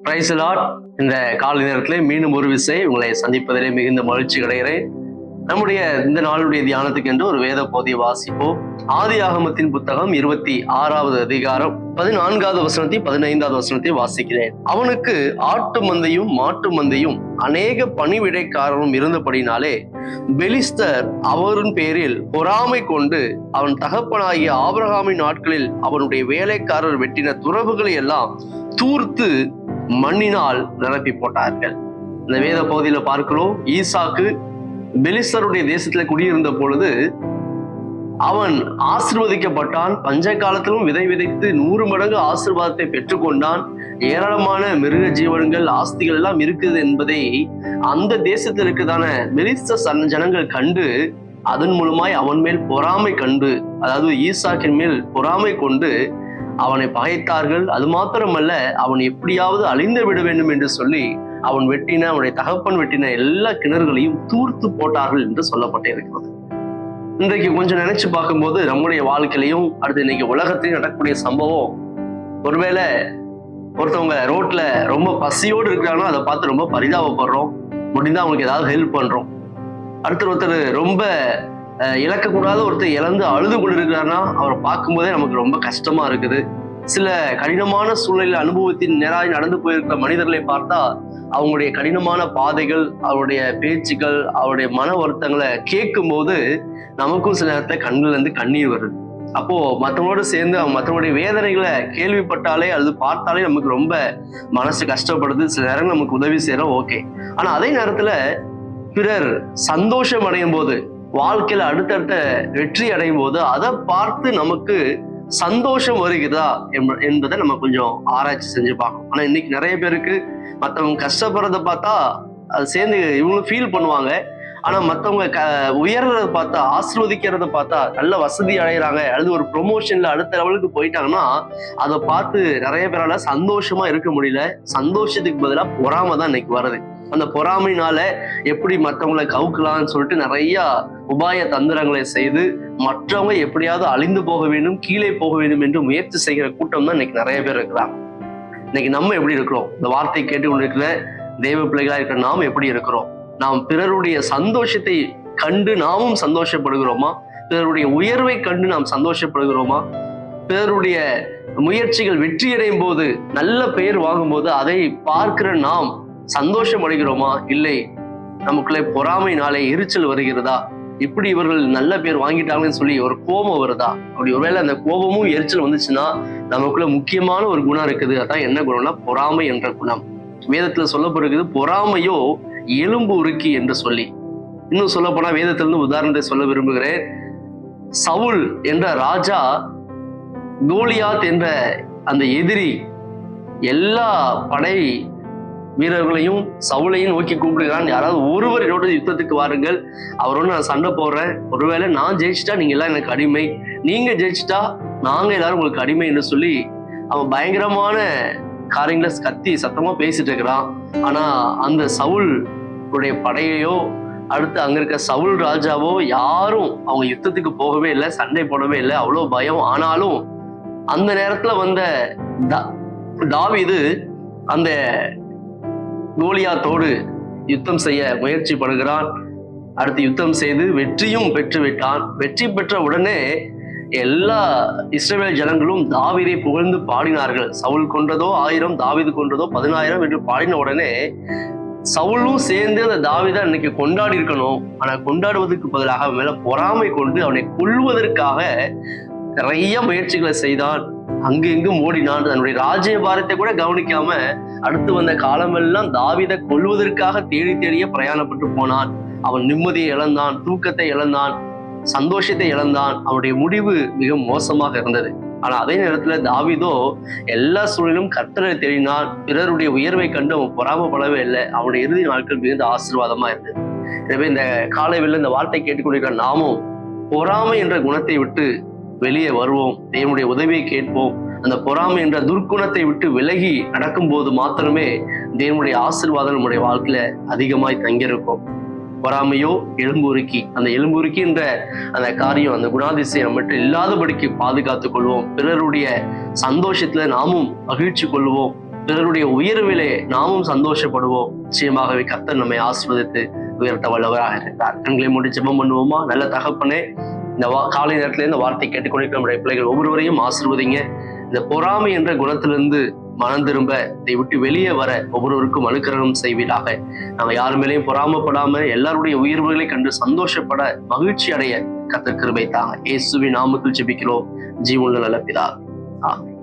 Price Lord. இந்த காலை நேரத்திலே மீண்டும் ஒரு விசை உங்களை சந்திப்பதிலே மிகுந்த மகிழ்ச்சி அடைகிறேன். நம்முடைய இந்த நாளுடைய தியானத்துக்கு என்று ஒரு வேத பகுதியை வாசிப்போம். ஆதியாகமத்தின் புத்தகம் 26வது அதிகாரம் 14வது வசனத்தை 15வது வசனத்தை வாசிக்கிறேன். அவனுக்கு ஆட்டு மந்தையும் மாட்டு மந்தையும் அநேக பணிவிடைக்காரரும் இருந்தபடினாலே பெலிஸ்தர் அவரின் பேரில் பொறாமை கொண்டு அவன் தகப்பனாகிய ஆபிரகாமின் நாட்களில் அவனுடைய வேலைக்காரர் வெட்டின துறவுகளை எல்லாம் தூர்த்து மண்ணினால் நிரப்பி போட்டார்கள். இந்த வேத பகுதியில பார்க்கிறோம், ஈசாக்கு பெலிஸ்தருடைய தேசத்துல குடியிருந்த பொழுது அவன் ஆசீர்வதிக்கப்பட்டான். பஞ்ச காலத்திலும் விதை விதைத்து 100 மடங்கு ஆசீர்வாதத்தை பெற்றுக்கொண்டான். ஏராளமான மிருக ஜீவன்கள் ஆஸ்திகள் எல்லாம் இருக்குது என்பதை அந்த தேசத்தில் இருக்குதான பெலிஸ்த ஜனங்கள் கண்டு அதன் மூலமாய் அவன் மேல் பொறாமை கண்டு, அதாவது ஈசாக்கின் மேல் பொறாமை கொண்டு அவனை பகைத்தார்கள். அது மாத்திரமல்ல, அவன் எப்படியாவது அழிந்து விட வேண்டும் என்று சொல்லி அவனுடைய தகப்பன் வெட்டின எல்லா கிணறுகளையும் தூர்த்து போட்டார்கள் என்று சொல்லப்பட்டு இருக்கிறது. இன்றைக்கு கொஞ்சம் நினைச்சு பார்க்கும்போது நம்முடைய வாழ்க்கையிலையும் அடுத்து இன்னைக்கு உலகத்திலையும் நடக்கக்கூடிய சம்பவம், ஒருவேளை ஒருத்தவங்க ரோட்ல ரொம்ப பசியோடு இருக்கிறாங்கன்னா அதை பார்த்து ரொம்ப பரிதாபப்படுறோம், முடிந்தா அவங்களுக்கு ஏதாவது ஹெல்ப் பண்றோம். ஒருத்தர் ரொம்ப இழக்கக்கூடாத ஒருத்தர் இழந்து அழுது கொண்டு இருக்கிறாருன்னா அவரை பார்க்கும்போதே நமக்கு ரொம்ப கஷ்டமா இருக்குது. சில கடினமான சூழ்நிலை அனுபவத்தின் நேராக நடந்து போயிருக்கிற மனிதர்களை பார்த்தா அவங்களுடைய கடினமான பாதைகள், அவருடைய பேச்சுக்கள், அவருடைய மன வருத்தங்களை கேட்கும் போது நமக்கும் சில நேரத்துல கண்ணுல இருந்து கண்ணீர் வருது. அப்போ மற்றவங்களோட சேர்ந்து மற்றவங்களுடைய வேதனைகளை கேள்விப்பட்டாலே அது பார்த்தாலே நமக்கு ரொம்ப மனசு கஷ்டப்படுது. சில நேரம் நமக்கு உதவி செய்யறோம், ஓகே. ஆனா அதே நேரத்துல பிறர் சந்தோஷம் அடையும் போது, வாழ்க்கையில அடுத்தடுத்த வெற்றி அடையும் போது அதை பார்த்து நமக்கு சந்தோஷம் வருகிறதா என்பதை நம்ம கொஞ்சம் ஆராய்ச்சி செஞ்சு பார்க்கணும். ஆனா இன்னைக்கு நிறைய பேருக்கு மற்றவங்க கஷ்டப்படுறத பார்த்தா அது சேர்ந்து இவங்களும் ஃபீல் பண்ணுவாங்க. ஆனா மற்றவங்க உயர்றத பார்த்தா, ஆசீர்வதிக்கிறத பார்த்தா, நல்ல வசதி அடைகிறாங்க அல்லது ஒரு ப்ரொமோஷன்ல அடுத்த லெவலுக்கு போயிட்டாங்கன்னா அதை பார்த்து நிறைய பேரால சந்தோஷமா இருக்க முடியல. சந்தோஷத்துக்கு பதிலாக பொறாமை தான் இன்னைக்கு வருது. அந்த பொறாமையினால எப்படி மற்றவங்களை கவுக்கலாம்னு சொல்லிட்டு நிறைய உபாய தந்திரங்களை செய்து மற்றவங்க எப்படியாவது அழிந்து போக வேண்டும், கீழே போக வேண்டும் என்று முயற்சி செய்கிற கூட்டம் தான் இன்னைக்கு நிறைய பேர் இருக்கிறாங்க. இன்னைக்கு நம்ம எப்படி இருக்கிறோம்? இந்த வார்த்தை கேட்டுக்கொண்டிருக்கிற தெய்வ பிள்ளைகளா இருக்கிற நாம் எப்படி இருக்கிறோம்? நாம் பிறருடைய சந்தோஷத்தை கண்டு நாமும் சந்தோஷப்படுகிறோமா? பிறருடைய உயர்வை கண்டு நாம் சந்தோஷப்படுகிறோமா? பிறருடைய முயற்சிகள் வெற்றியடையும் போது, நல்ல பெயர் வாங்கும் போது அதை பார்க்கிற நாம் சந்தோஷம் அடைகிறோமா? இல்லை, நமக்குள்ளே பொறாமைனாலே எரிச்சல் வருகிறதா? இப்படி இவர்கள் நல்ல பேர் வாங்கிட்டாங்கன்னு சொல்லி ஒரு கோபம் வருதா? அப்படி ஒருவேளை அந்த கோபமும் எரிச்சல் வந்துச்சுன்னா நமக்குள்ள முக்கியமான ஒரு குணம் இருக்குது. அதான் என்ன குணம்னா பொறாமை என்ற குணம். வேதத்துல சொல்லப்படுகிறது, பொறாமையோ எலும்பு உருக்கி என்று சொல்லி. இன்னும் சொல்ல போனா வேதத்திலிருந்து உதாரணத்தை சொல்ல விரும்புகிறேன். சவுல் என்ற ராஜா கோலியாத் என்ற அந்த எதிரி எல்லா படை வீரர்களையும் சவுலையும் நோக்கி கூப்பிடுகிறான். யாராவது ஒருவர் என்னோட யுத்தத்துக்கு வாருங்கள், அவரோட நான் சண்டை போடுறேன். ஒருவேளை நான் ஜெயிச்சிட்டா நீங்க எல்லாம் எனக்கு அடிமை, நீங்க ஜெயிச்சிட்டா நாங்க எல்லாரும் உங்களுக்கு அடிமை என்று சொல்லி அவன் பயங்கரமான காரியங்களை கத்தி சத்தமா பேசிட்டு இருக்கிறான். ஆனா அந்த சவுல் உடைய படையையோ அடுத்து அங்க இருக்க சவுல் ராஜாவோ யாரும் அவங்க யுத்தத்துக்கு போகவே இல்லை, சண்டை போடவே இல்லை. அவ்வளவு பயம். ஆனாலும் அந்த நேரத்துல வந்த தாவீது அந்த கோலியாத்தோடு யுத்தம் செய்ய முயற்சி பண்ணுகிறான். அடுத்து யுத்தம் செய்து வெற்றியும் பெற்று விட்டான். வெற்றி பெற்ற உடனே எல்லா இஸ்ரவேல் ஜனங்களும் தாவீதை புகழ்ந்து பாடினார்கள். சவுல் கொன்றதோ 1000, தாவீது கொன்றதோ 10000 என்று பாடின உடனே சவுலும் சேர்ந்து அந்த தாவீதை அன்னைக்கு கொண்டாடி இருக்கணும். ஆனா கொண்டாடுவதற்கு பதிலாக அவன் மேல பொறாமை கொண்டு அவனை கொல்வதற்காக நிறைய முயற்சிகளை செய்தான். அங்கு இங்கும் ஓடினான். தன்னுடைய ராஜ்ய பாரத்தை கூட கவனிக்காம அடுத்து வந்த காலமெல்லாம் தாவீதை கொல்வதற்காக தேடி தேடிய பிரயாணப்பட்டு போனான். அவன் நிம்மதியை இழந்தான், தூக்கத்தை இழந்தான், சந்தோஷத்தை இழந்தான். அவனுடைய முடிவு மிக மோசமாக இருந்தது. ஆனா அதே நேரத்துல தாவீதோ எல்லா சூழலிலும் கர்த்தரை தேடினான். பிறருடைய உயர்வை கண்டு அவன் பொறாமப்படவே இல்லை. அவனுடைய இறுதி நாட்கள் மிகுந்த ஆசீர்வாதமா இருந்தது. எனவே இந்த காலையில் இந்த வார்த்தை கேட்டுக்கொண்டிருக்கிற நாமும் பொறாமை என்ற குணத்தை விட்டு வெளியே வருவோம். தேவனுடைய உதவியை கேட்போம். அந்த பொறாமை என்ற துர்க்குணத்தை விட்டு விலகி நடக்கும் போது மாத்திரமே தேவனுடைய ஆசீர்வாதம் நம்முடைய வாழ்க்கையில அதிகமாய் தங்கியிருக்கும். பொறாமையோ எலும்புருக்கி, அந்த எலும்புருக்கி என்ற அந்த காரியம், அந்த குணாதிசயம் மட்டும் இல்லாதபடிக்கு பாதுகாத்துக் கொள்வோம். பிறருடைய சந்தோஷத்துல நாமும் மகிழ்ச்சி கொள்வோம். பிறருடைய உயர்விலே நாமும் சந்தோஷப்படுவோம். நிச்சயமாகவே கர்த்தர் நம்மை ஆசீர்வதித்து உயர்த்த வல்லவராக இருக்கிறார். கண்களை மூடி ஜெபம் பண்ணுவோமா? நல்ல தகப்பனே, இந்த காலை நேரத்துல இந்த வார்த்தை கேட்டுக்கொண்டிருக்கிற நம்முடைய பிள்ளைகள் ஒவ்வொருவரையும் ஆசீர்வதிங்க. இந்த பொறாமை என்ற குணத்திலிருந்து மனம் திரும்ப இதை விட்டு வெளியே வர ஒவ்வொருவருக்கும் அனுக்கிரகம் செய்வீராக. நாங்க யாரு மேலேயும் பொறாமப்படாம எல்லாருடைய உயர்வுகளை கண்டு சந்தோஷப்பட மகிழ்ச்சி அடைய கர்த்தர் கிருபை தாங்க. இயேசுவின் நாமத்தில் ஜெபிக்கிறோம் ஜீவனுள்ள நல்ல பிதாவே. ஆமென்.